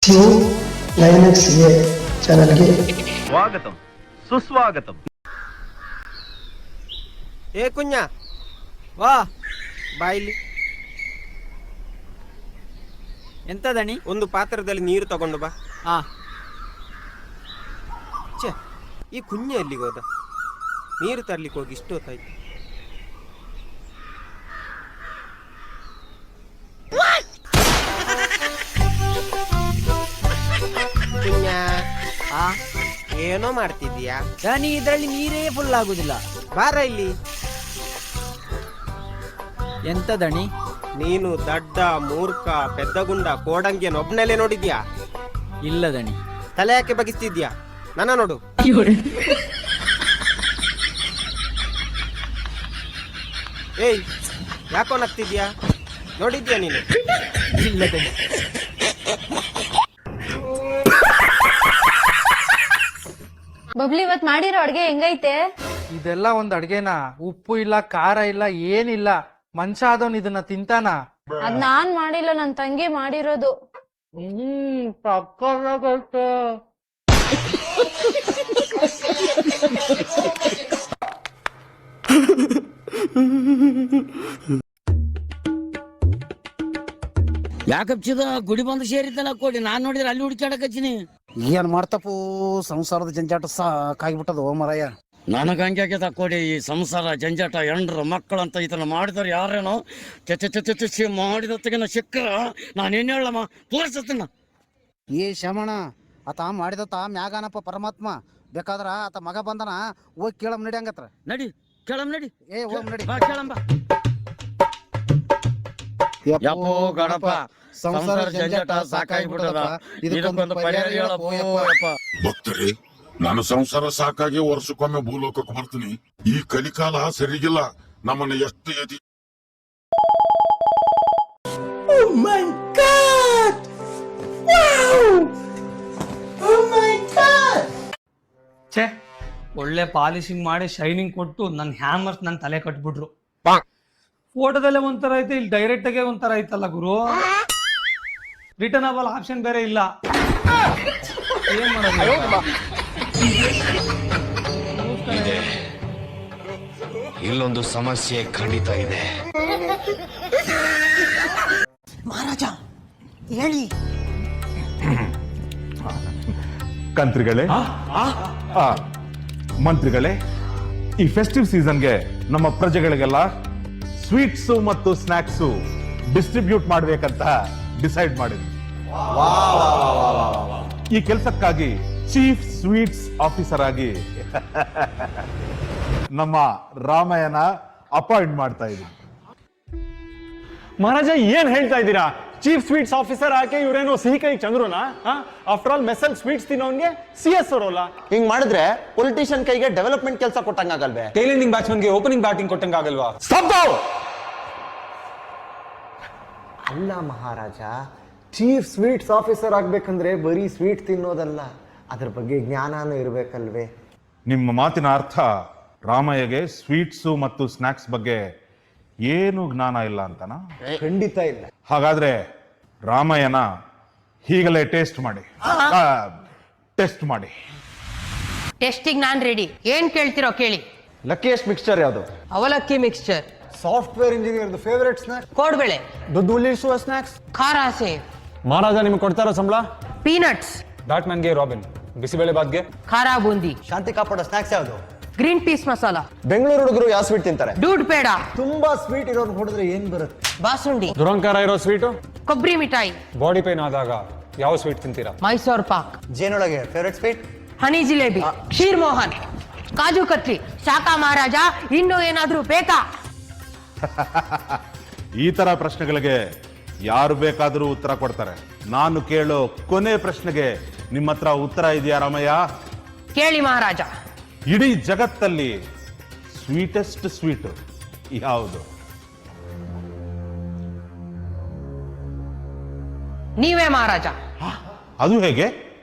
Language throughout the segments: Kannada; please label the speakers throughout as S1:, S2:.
S1: ಶಿವ ಲೈನೆಕ್ಸ್ ಎ ಚಾನಲ್ಗೆ
S2: ಸ್ವಾಗತಂ ಸುಸ್ವಾಗತಂ.
S3: ಏ ಕುഞ്ഞ ವಾ ಬಾಯಿಲಿ.
S4: ಎಂತದಣಿ?
S3: ಒಂದು ಪಾತ್ರದಲ್ಲಿ ನೀರು ತಗೊಂಡು ಬಾ.
S4: ಹಾ.
S3: ಛೆ, ಈ ಕುഞ്ഞ ಎಲ್ಲಿಗೆ ಹೋದ? ನೀರು ತರ್ಲಿಕ್ಕೆ ಹೋಗಿ ಇಷ್ಟು ಹೊತ್ತಾಯ್ತು. ಕುഞ്ഞ
S4: ಹಾ,
S3: ಏನೋ ಮಾಡ್ತಿದ್ಯಾ?
S4: ದಣಿ ಇದ್ರಲ್ಲಿ ನೀರೇ ಫುಲ್ ಆಗುದಿಲ್ಲ.
S3: ಬಾರ ಇಲ್ಲಿ.
S4: ಎಂತ ದಣಿ?
S3: ನೀನು ದಡ್ಡ ಮೂರ್ಖ ಪೆದ್ದಗುಂಡ ಕೋಡಂಗಿಯನ್ನು ಒಬ್ನಲ್ಲೇ ನೋಡಿದ್ಯಾ?
S4: ಇಲ್ಲ ದಣಿ.
S3: ತಲೆ ಯಾಕೆ ಬಗಿಸ್ತಿದ್ಯಾ? ನನ್ನ ನೋಡು. ಏಯ್, ಯಾಕೋ ನಗ್ತಿದ್ಯಾ? ನೋಡಿದ್ಯಾ ನೀನು?
S4: ಇಲ್ಲ ದಣಿ.
S5: ಬಬ್ಲಿ, ಇವತ್ ಮಾಡಿರೋ ಅಡ್ಗೆ ಹೆಂಗೈತೆ?
S6: ಇದೆಲ್ಲ ಒಂದ್ ಅಡ್ಗೆನಾ? ಉಪ್ಪು ಇಲ್ಲ, ಖಾರ ಇಲ್ಲ, ಏನಿಲ್ಲ. ಮನುಷ್ಯ ಆದವನ್ ಇದನ್ನ ತಿಂತಾನ?
S5: ಅದ್ ನಾನ್ ಮಾಡಿಲ್ಲ, ನನ್ ತಂಗಿ ಮಾಡಿರೋದು.
S6: ಸಕ್ಕತ್ತಾಗೈತೆ.
S7: ಯಾಕಪ್ಸಿದ ಗುಡಿ ಬಂದು ಸೇರಿದ್ದಲ್ಲ ಕೊಡಿ. ನಾನ್ ನೋಡಿದ್ರೆ ಅಲ್ಲಿ ಹುಡುಕಾಡಕ್ ಹಚ್ಚಿನಿ.
S8: ಏನ್ ಮಾಡ್ತಪ್ಪು, ಸಂಸಾರದ ಜಂಜಾಟ ಸಾಕಾಗ್ಬಿಟ್ಟದ ಓ ಮರಯ್ಯ.
S7: ನನಗ ಹಂಗೆ ಕೊಡಿ. ಈ ಸಂಸಾರ ಜಂಜಾಟ ಹೆಂಡ್ರು ಮಕ್ಕಳಂತ ಇದನ್ನ ಮಾಡಿದವ್ರು ಯಾರೇನೋ ಮಾಡಿದತ್ತಿಗೆ ಸಿಕ್ಕರ ನಾನೇನ್ ಹೇಳಮ್ಮ ತೋರಿಸತ್ತನ್ನ.
S8: ಏ ಶಮಣ, ಆತ ಮಾಡಿದತ್ತ ಮ್ಯಾಗಾನಪ್ಪ ಪರಮಾತ್ಮ. ಬೇಕಾದ್ರ ಆತ ಮಗ ಬಂದನ, ಹೋಗಿ ಕೇಳಮ್ ನಡಿ. ಹಂಗತ್ರ
S7: ನಡಿ, ಕೇಳಮ್ ನಡಿ.
S8: ಏ ಹೋಗ್ ನಡಿ.
S7: ಬಾ ಕೇಳಂಬ. ಯಪ್ಪೋ ಗಣಪ, ಸಂಸಾರ ಜಂಜಾಟ ಸಾಕಾಗಿಬಿಟ್ಟದ. ಇದಕ್ಕೊಂದು ಪರಿಹಾರ ಹೇಳಪ್ಪೋ ಯಪ್ಪ.
S9: ಭಕ್ತರೇ, ನಾನು ಸಂಸಾರ ಸಾಕಾಗಿ ವರ್ಷಕ್ಕೊಮ್ಮೆ ಭೂಲೋಕಕ್ಕೆ ಬರ್ತೀನಿ. ಈ ಕಲಿಕಾಲ ಸರಿಗಿಲ್ಲ. ನಮ್ಮನ್ನ ಎಷ್ಟು ಎದಿ
S6: ಛೇ, ಒಳ್ಳೆ ಪಾಲಿಶಿಂಗ್ ಮಾಡಿ ಶೈನಿಂಗ್ ಕೊಟ್ಟು ನನ್ ಹ್ಯಾಮರ್ಸ್ ನನ್ ತಲೆ ಕಟ್ಬಿಟ್ರು. ಫೋಟೋದಲ್ಲೇ ಒಂಥರ ಐತೆ, ಇಲ್ಲಿ ಡೈರೆಕ್ಟ್ ಆಗಿ ಒಂಥರ ಐತಲ್ಲ ಗುರು. ರಿಟರ್ನಬಲ್ ಆಪ್ಷನ್ ಬೇರೆ ಇಲ್ಲ. ಏನ್ ಮಾಡೋದು?
S10: ಇಲ್ಲೊಂದು ಸಮಸ್ಯೆ ಖಂಡಿತ ಇದೆ.
S8: ಮಹಾರಾಜ ಹೇಳಿ.
S11: ಕಂತ್ರಿಗಳೇ, ಮಂತ್ರಿಗಳೇ, ಈ ಫೆಸ್ಟಿವ್ ಸೀಸನ್ಗೆ ನಮ್ಮ ಪ್ರಜೆಗಳಿಗೆಲ್ಲ ಸ್ವೀಟ್ಸು ಮತ್ತು ಸ್ನಾಕ್ಸು ಡಿಸ್ಟ್ರಿಬ್ಯೂಟ್ ಮಾಡ್ಬೇಕಂತ ಡಿಸೈಡ್ ಮಾಡಿದ್ವಿ. ಈ ಕೆಲಸಕ್ಕಾಗಿ ಚೀಫ್ ಸ್ವೀಟ್ಸ್ ಆಫೀಸರ್ ಆಗಿ ನಮ್ಮ ರಾಮಯ್ಯನ ಅಪಾಯಿಂಟ್ ಮಾಡ್ತಾ ಇದ್ದೀವಿ.
S6: ಮಹಾರಾಜ, ಏನ್ ಹೇಳ್ತಾ ಇದ್ದೀರಾ? ಚೀಫ್ ಸ್ವೀಟ್ಸ್ ಆಫೀಸರ್ ಆಕೆ ಇವ್ರೇನೋ ಸಿಹಿ ಕೈ ಚಂದ್ರುನಾ? ಆಫ್ಟರ್ ಆಲ್ ಮೆಸಲ್ ಸ್ವೀಟ್ಸ್ ತಿನ್ನೋನ್ಗೆ CS ಅವರಲ್ಲ.
S10: ಹಿಂಗ್ ಮಾಡಿದ್ರೆ ಪೊಲಿಟಿಷಿಯನ್ ಕೈಗೆ ಡೆವಲಪ್ಮೆಂಟ್ ಕೆಲಸ ಕೊಟ್ಟಂಗಾಗಲ್ವೇ?
S6: ಟೇಲಿಂಗ್ ಬ್ಯಾಟ್ಸ್ಮನ್ಗೆ ಓಪನಿಂಗ್ ಬ್ಯಾಟಿಂಗ್ ಕೊಟ್ಟಂಗಾಗಲ್ವಾ?
S10: ಅಲ್ಲ ಮಹಾರಾಜ, ಚೀಫ್ ಸ್ವೀಟ್ಸ್ ಆಫೀಸರ್ ಆಗ್ಬೇಕಂದ್ರೆ ಬರೀ ಸ್ವೀಟ್ ತಿನ್ನೋದಲ್ಲ, ಅದ್ರ ಬಗ್ಗೆ ಜ್ಞಾನನೂ ಇರ್ಬೇಕಲ್ವೇ?
S11: ನಿಮ್ಮ ಮಾತಿನ ಅರ್ಥ ರಾಮಯ್ಯಗೆ ಸ್ವೀಟ್ಸು ಮತ್ತು ಸ್ನಾಕ್ಸ್ ಬಗ್ಗೆ ಏನು ಜ್ಞಾನ ಇಲ್ಲ ಅಂತನಾ?
S10: ಖಂಡಿತ ಇಲ್ಲ.
S11: ಹಾಗಾದ್ರೆ ರಾಮಯ್ಯನ ಹೀಗಲೇ ಟೆಸ್ಟ್ ಮಾಡಿ.
S5: ಟೆಸ್ಟಿಂಗ್ ನಾನ್ ರೆಡಿ. ಏನ್ ಕೇಳ್ತಿರೋ ಕೇಳಿ.
S10: ಲಕ್ಕಿಯೆಸ್ಟ್ ಮಿಕ್ಸ್ಚರ್ ಯಾವುದು?
S5: ಅವಲಕ್ಕಿ mixture.
S10: Software engineer favourite snack?
S5: ಕೋಡ್ಬೇಳೆ.
S10: ದುಡ್ಡು ಉಳಿಸುವ ಸ್ನಾಕ್ಸ್?
S5: ಖಾರ ಸೇವ್.
S6: ಮಹಾರಾಜ, ನಿಮ್ಗೆ ಕೊಡ್ತಾರೋ ಸಂಬಳ?
S5: ಪೀನಟ್ಸ್.
S6: ಬ್ಯಾಟ್ಮನ್ಗೆ ರಾಬಿನ್. ಬಿಸಿಬೇಳೆ ಬಾತ್ಗೆ
S5: ಖಾರ ಬೂಂದಿ.
S10: ಶಾಂತಿ ಕಾಪಾಡೋ ಸ್ನಾಕ್ಸ್ ಯಾವುದು?
S5: Green piece masala.
S10: ಬೆಂಗಳೂರು ಹುಡುಗರು ಯಾವ ಸ್ವೀಟ್ ತಿಂತಾರೆ?
S5: ದೂದ್ ಪೇಡ.
S10: ತುಂಬಾ ಸ್ವೀಟ್ ಇರೋರು ಹೊಡೆದ್ರೆ ಏನ್ ಬರುತ್ತೆ?
S5: ಬಾಸುಂಡಿ.
S6: ದುರಂಕಾರ ಇರೋ ಸ್ವೀಟು?
S5: ಕೊಬ್ಬರಿ ಮಿಠಾಯಿ.
S6: ಬಾಡಿ ಪೇನ್ ಆದಾಗ ಯಾವ ಸ್ವೀಟ್ ತಿಂತೀರಾ?
S5: ಮೈಸೂರ್ ಪಾಕ್.
S10: ಜೇನೊಳಗೆ ಫೇವರೇಟ್ ಸ್ವೀಟ್?
S5: ಹನಿ ಜಿಲೇಬಿ. ಕ್ಷೀರ್ ಮೋಹನ್. ಕಾಜು ಕತ್ಲಿ. ಶಾಖಾ ಮಹಾರಾಜ, ಇನ್ನೂ ಏನಾದ್ರೂ ಬೇಕಾ?
S11: ಈ ತರ ಪ್ರಶ್ನೆಗಳಿಗೆ ಯಾರು ಬೇಕಾದರೂ ಉತ್ತರ ಕೊಡ್ತಾರೆ. ನಾನು ಕೇಳೋ ಕೊನೆ ಪ್ರಶ್ನೆಗೆ ನಿಮ್ಮ ಹತ್ರ ಉತ್ತರ ಇದೆಯಾ ರಾಮಯ್ಯ?
S5: ಕೇಳಿ ಮಹಾರಾಜ.
S11: ಇಡೀ ಜಗತ್ತಲ್ಲಿ ಸ್ವೀಟೆಸ್ಟ್ ಸ್ವೀಟ್ ಯಾವುದು?
S5: ನೀವೇ ಮಹಾರಾಜ.
S11: ಅದು ಹೇಗೆ?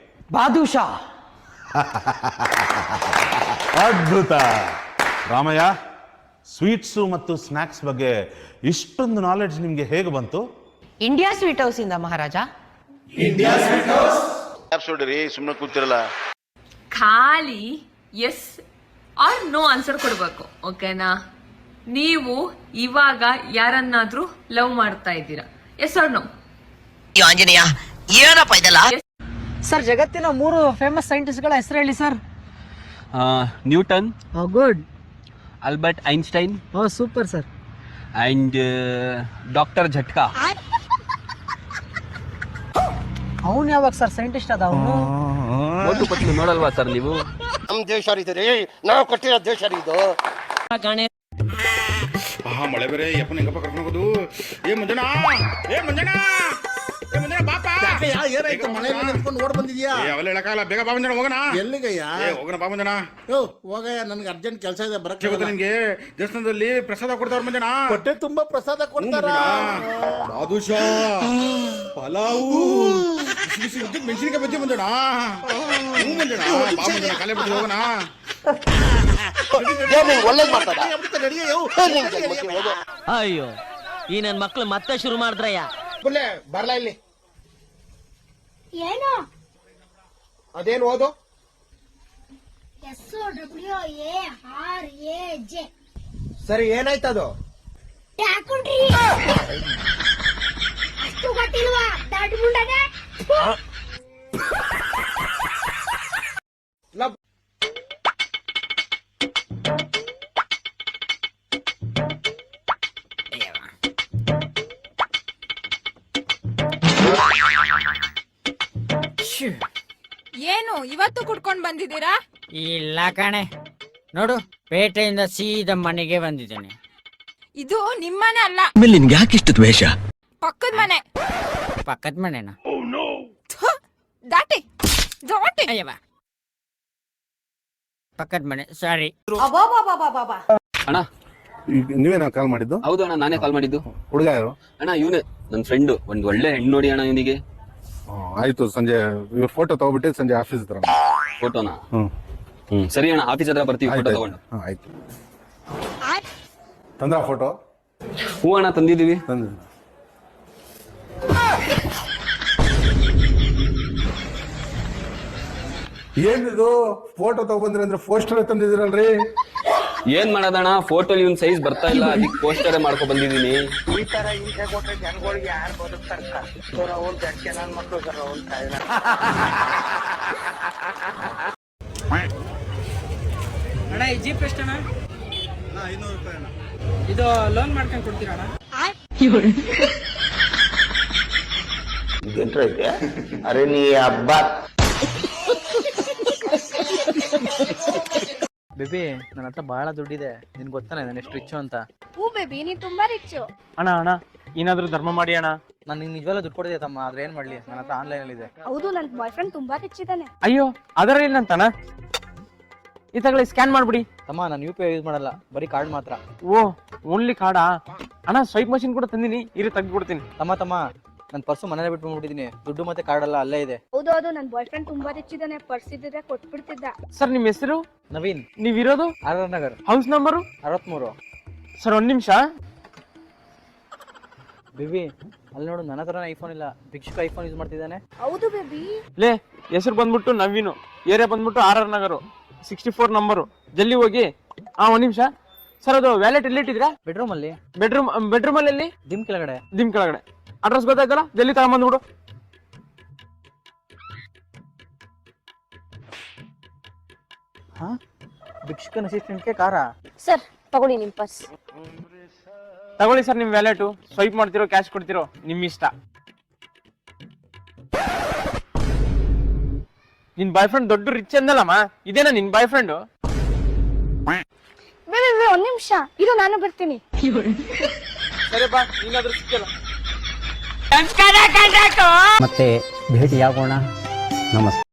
S5: ಬಾದುಷಾ.
S11: ಅದ್ಭುತ ರಾಮಯ್ಯ. ಸ್ವೀಟ್ಸು ಮತ್ತು ಸ್ನಾಕ್ಸ್ ಬಗ್ಗೆ ಇಷ್ಟೊಂದು ನಾಲೆಡ್ಜ್ ನಿಮ್ಗೆ ಹೇಗೆ ಬಂತು?
S5: ಇಂಡಿಯಾ ಸ್ವೀಟ್ ಹೌಸ್ ಇಂದ ಮಹಾರಾಜ.
S2: ಸುಮ್ಮನೆ ಕೂತಿರಲ್ಲ.
S12: ಖಾಲಿ ಎಸ್ ಆರ್ ನೋ ಆನ್ಸರ್ ಕೊಡ್ಬೇಕು, ಓಕೆನಾ? ನೀವು ಇವಾಗ ಯಾರನ್ನಾದ್ರೂ ಲವ್ ಮಾಡ್ತಾ ಇದ್ದೀರಾ? S R no?
S5: ಆಂಜನೇಯ ಏನಪ್ಪ ಇದೆಲ್ಲ?
S4: ಸರ್, ಜಗತ್ತಿನ 3 ಫೇಮಸ್ ಸೈಂಟಿಸ್ಟ್ಗಳ ಹೆಸರು ಹೇಳಿ sir.
S3: Newton,
S4: good.
S3: Albert Einstein,
S4: super sir.
S3: And doctor Jhatka.
S4: ಅವನು ಯಾವಾಗ ಸರ್ ಸೈಂಟಿಸ್ಟ್ ಅದ? ಅವನು
S3: ಒಂದು ಪಟ್ಲು ನೋಡಲ್ವಾ ಸರ್ ನೀವು?
S8: ನಮ್ ದೇಶ ರೀ, ನಾವು ಕಟ್ಟಿರೋ ದೇಶ ಇದು.
S9: ಮಳೆ ಬೇರೆ ಯಪ್ಪನ ಹೆಂಗಪ್ಪ ಕರ್ಕೊಂಡು ಹೋಗೋದು? ಏ ಮಂಜಣ್ಣ, ಏ ಮಂಜಣ್ಣ, ಏ ಮಂಜಣ್ಣ ಬಾಪ.
S8: ಏನಾಯ್ತು? ಮನೆಯಲ್ಲಿ ನಿಂತ್ಕೊಂಡು ಓಡ್ ಬಂದಿದ್ಯಾ?
S9: ಅವೆಲ್ಲ ಹೇಳಕ್ಕಾಗಲ್ಲ, ಬೇಗ ಬಾ ಮಂಜಣ್ಣ, ಹೋಗೋಣ.
S8: ಎಲ್ಲಿಗಯ್ಯ?
S9: ಹೋಗೋಣ ಬಾ ಮಂಜಣ್ಣ.
S8: ಹೋಗಯ್ಯ, ನನ್ಗೆ ಅರ್ಜೆಂಟ್ ಕೆಲಸ ಇದೆ, ಬರಕ್ಕೆ
S9: ಗೊತ್ತಾ ನಿನ್ಗೆ? ದೇವಸ್ಥಾನದಲ್ಲಿ ಪ್ರಸಾದ ಕೊಡ್ತಾವ್ರ ಮಂಜಣ್ಣ.
S8: ಹೊಟ್ಟೆ ತುಂಬಾ ಪ್ರಸಾದ ಕೊಡ್ತಾರ.
S9: ಬಾದುಷಾ, ಪಲಾವು, ಬಿಸಿ ಬಿಸಿ ಮೆಣಸಿನಕಾಯಿ ಬಜ್ಜಿ ಮಂಜಣ್ಣ. ಮಂಜಣ್ಣ ಬಾ ಮಂಜಣ್ಣ, ಕಾಲೇ ಬಿಟ್ಟು ಹೋಗೋಣ.
S8: ಒಳ್ಳೇದ್ ಮಾಡ್ತಾರ.
S5: ಅಯ್ಯೋ, ಈ ನನ್ ಮಕ್ಳು ಮತ್ತೆ ಶುರು ಮಾಡಿದ್ರಯ್ಯ.
S8: ಬರ್ಲಾ ಇಲ್ಲಿ.
S12: ಏನು?
S8: ಅದೇನು ಓದು?
S12: SOWARAJ.
S8: ಸರಿ, ಏನಾಯ್ತದು?
S12: ಅಷ್ಟು ಗೊತ್ತಿಲ್ವಾ? ದೊಡ್ಡ ಮುಂಡನೆ.
S5: ಏನು ಇವತ್ತು ಕುಡ್ಕೊಂಡ್ ಬಂದಿದ್ದೀರಾ?
S4: ಇಲ್ಲ ಕಣೆ, ನೋಡು, ಪೇಟೆಯಿಂದ ಸೀದಾ ಮನೆಗೆ ಬಂದಿದ್ದೇನೆ.
S5: ಇದು ನಿಮ್ಮನೆ ಅಲ್ಲ,
S7: ನಿನ್ಗೆ ಯಾಕಿಷ್ಟು ದ್ವೇಷ?
S5: ಪಕ್ಕದ ಮನೆ.
S4: ಪಕ್ಕದ ಮನೆನಾ?
S5: ದಾಟಿ ದಾಟಿ.
S4: ಅಯ್ಯವ, ಪಕ್ಕದ ಮನೆ, ಸಾರಿ.
S2: ಅಣ್ಣ,
S11: ನೀವೇನಾ ಕಾಲ್ ಮಾಡಿದ್ದು?
S2: ಹೌದು ಅಣ್ಣ, ನಾನೇ ಕಾಲ್ ಮಾಡಿದ್ದು.
S11: ಹುಡುಗ ಯಾರು?
S2: ಅಣ್ಣ ಇವನೇ ನನ್ನ ಫ್ರೆಂಡ್. ಒಂದ್ ಒಳ್ಳೆ ಹೆಣ್ಣು ನೋಡಿ ಅಣ್ಣ ಇವನಿಗೆ.
S11: ಆಯ್ತು, ಸಂಜೆ ಇವ್ರ ಫೋಟೋ ತಗೋಬಿಟ್ಟು ಸಂಜೆ ಆಫೀಸ್ ಹತ್ರ.
S2: ಫೋಟೋನಾ? ಸರಿ ಅಣ್ಣ, ಆಫೀಸ್ ಹತ್ರ ಬರ್ತೀವಿ ಫೋಟೋ ತಗೊಂಡು.
S11: ಆಯ್ತು. ತಂದ್ರ ಫೋಟೋ?
S2: ಹ್ಞೂ ಅಣ್ಣ, ತಂದಿದ್ದೀವಿ.
S11: ಏನಿದು ಫೋಟೋ ತಗೊಂಡ್ರಿ ಅಂದ್ರೆ ಪೋಸ್ಟರ್ ತಂದಿದ್ದೀರಲ್ರಿ?
S2: ಏನ್ ಮಾಡೋದಣ್ಣ, ಫೋಟೋ ಇವನ್ ಸೈಜ್ ಬರ್ತಾ ಇಲ್ಲ, ಅದಕ್ಕೆ ಪೋಸ್ಟರೇ ಮಾಡ್ಕೊ ಬಂದಿದ್ದೀನಿ.
S8: ಈ ತರ ಹಿಂಸೆ ಕೊಟ್ರೆ ಜನಗಳಿಗೆ ಯಾರು ಬದುಕ್ತಾರ? ಅವ್ರ ಜಡ್ಕೆ ನನ್ ಮಕ್ಳು ಸರ್, ಅವ್ರ
S4: ಅಣ್ಣ, ಈ ಜೀಪ್ ಎಷ್ಟಣ್ಣ? 500 ರೂಪಾಯಿ ಅಣ್ಣ. ಇದು ಲೋನ್ ಮಾಡ್ಕೊಂಡು ಕೊಡ್ತೀರಾ ಅಣ್ಣ?
S8: ಅರೆ ನೀ ಹಬ್ಬ.
S4: ಬೇಬಿ, ನನ್ನ ಹತ್ರ ಬಹಳ ದುಡ್ಡಿದೆ, ನಿನ್ ಗೊತ್ತಾನೆ ನಾನು ಎಷ್ಟು ರಿಚ್ಚು ಅಂತ.
S12: ಬೇಬಿ, ನೀ ತುಂಬಾ ರಿಚ್ಚು.
S3: ಅಣ್ಣ ಏನಾದ್ರೂ ಧರ್ಮ ಮಾಡಿ ಅಣ್ಣ.
S4: ನಾನು ನಿಂಗೆ ನಿಜವಾಗ್ಲೂ ದುಡ್ಡು ಕೊಡಿದೆ ತಮ್ಮ, ಆದ್ರೆ ಏನ್ ಮಾಡ್ಲಿ, ನನ್ನ ಹತ್ರ ಆನ್ಲೈನ್ ಅಲ್ಲಿ ಇದೆ.
S12: ಹೌದು, ನನ್ ಬಾಯ್ ಫ್ರೆಂಡ್ ತುಂಬಾ ರಿಚ್ ಇದ್ದಾನೆ.
S3: ಅಯ್ಯೋ, ಅದರಲ್ಲಿ ಏನಂತಾನ? ಈ ತಗೊಳ್ಳಿ, ಸ್ಕ್ಯಾನ್ ಮಾಡ್ಬಿಡಿ.
S4: ತಮ್ಮ, ನಾನು UPI ಯೂಸ್ ಮಾಡಲ್ಲ, ಬರೀ ಕಾರ್ಡ್ ಮಾತ್ರ.
S3: ಓ, ಓನ್ಲಿ ಕಾರ್ಡಾ? ಅಣ್ಣ, ಸ್ವೈಪ್ ಮಷಿನ್ ಕೂಡ ತಂದಿನಿ, ಇರಿ ತೆಗ್ದ್ಬಿಡ್ತೀನಿ.
S4: ತಮ್ಮ, ನನ್ನ ಪರ್ಸು ಮನೇಲಿ ಬಿಟ್ಟು ಬಂದ್ಬಿಟ್ಟಿದ್ದೀನಿ. ದುಡ್ಡು ಮತ್ತೆ ಕಾರ್ಡ್ ಎಲ್ಲ ಅಲ್ಲೇ ಇದೆ.
S12: ಹೌದು, ನನ್ ಬಾಯ್ ಫ್ರೆಂಡ್ ತುಂಬಾ ರಿಚ್ ಇದ್ದಾನೆ, ಪರ್ಸ್ ಇದ್ದಿದ್ರೆ ಕೊಟ್ಬಿಡ್ತಿದ್ದ.
S3: ಸರ್, ನಿಮ್ಮ ಹೆಸರು?
S4: ನವೀನ್.
S3: ನೀವಿರೋದು?
S4: RR Nagar.
S3: House number?
S4: 63.
S3: Sir, ಒಂದ್ ನಿಮಿಷ.
S4: ಬೇಬಿ, ಅಲ್ಲಿ ನೋಡು, ನನ್ನ ಹತ್ರ ಐಫೋನ್ ಇಲ್ಲ, ಭಿಕ್ಷುಕ ಐಫೋನ್ ಯೂಸ್ ಮಾಡ್ತಿದ್ದಾನೆ.
S12: ಹೌದು ಬೇಬಿ.
S3: ಲೇ, ಹೆಸರು ಬಂದ್ಬಿಟ್ಟು ನವೀನು, ಏರಿಯಾ ಬಂದ್ಬಿಟ್ಟು RR ನಗರು, 64 ನಂಬರು. ಜಲ್ದಿ ಹೋಗಿ. ಒಂದ್ ನಿಮಿಷ ಸರ್, ಅದು ವ್ಯಾಲೆಟ್ ಎಲ್ಲಿ ಇಟ್ಟಿದ್ರಾ?
S4: ಬೆಡ್ರೂಮ್ ಅಲ್ಲಿ.
S3: ಬೆಡ್ರೂಮ್ ಅಲ್ಲಿ
S4: ದಿಮ್ ಕೆಳಗಡೆ.
S3: ಅಡ್ರೆಸ್ ಗೊತ್ತಾಯ್ತಲ್ಲ, ಜಲ್ದಿ ತಗೊಂಬಂದ್ಬಿಡು.
S4: ಭಿಕ್ಷುಕನ ಅಸಿಸ್ಟೆಂಟ್ಗೆ ಕಾರ?
S12: ಸರ್, ತಗೊಳ್ಳಿ ನಿಮ್ ಪರ್ಸ್.
S3: ತಗೊಳ್ಳಿ ಸರ್, ನಿಮ್ ವ್ಯಾಲೆಟು. ಸ್ವೈಪ್ ಮಾಡ್ತಿರೋ ಕ್ಯಾಶ್ ಕೊಡ್ತಿರೋ ನಿಮ್ ಇಷ್ಟ. ನಿನ್ ಬಾಯ್ ಫ್ರೆಂಡ್ ದೊಡ್ಡ ರಿಚ್ ಅಂದಲ್ಲಮ್ಮ, ಇದೇನಾ ನಿನ್ ಬಾಯ್ ಫ್ರೆಂಡ್?
S12: ಒಂದ್ ನಿಮಿಷ ಇದು, ನಾನು ಬರ್ತೀನಿ.
S3: ಸರಿ ಬಾ, ನೀನಾದ್ರೂ ಸಿಕ್ಕಲ್ಲ.
S4: ಮತ್ತೆ ಭೇಟಿಯಾಗೋಣ. ನಮಸ್ತೆ.